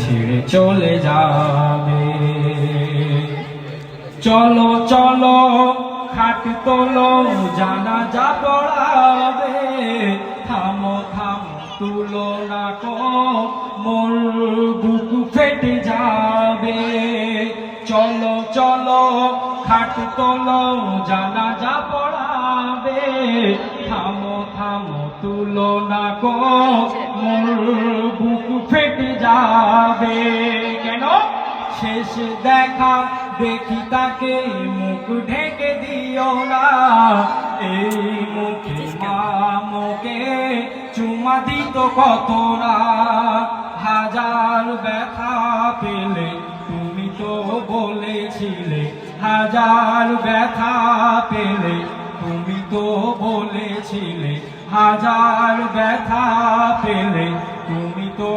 ছেড়ে চলে যাবে। চলো চলো খাট তোলো জানাজা পড়াবে। থামো থামো তুলো না কো মোর বুক ফেটে যাবে। চলো চলো খাট তোলো জানাজা পড়াবে। থামো থামো তুলো না কো মোর বুক ফেটে যাবে। কেন? শেষ দেখা দেখি তাকে মুখ ঢেকে দিও না। এই মুখে মামকে চুমা দিত কত না। হাজার ব্যথা পেলে তুমি তো বলেছিলে। হাজার ব্যথা পেলে তুমি তো বলেছিলে। হাজার ব্যথা পেলে তুমি তো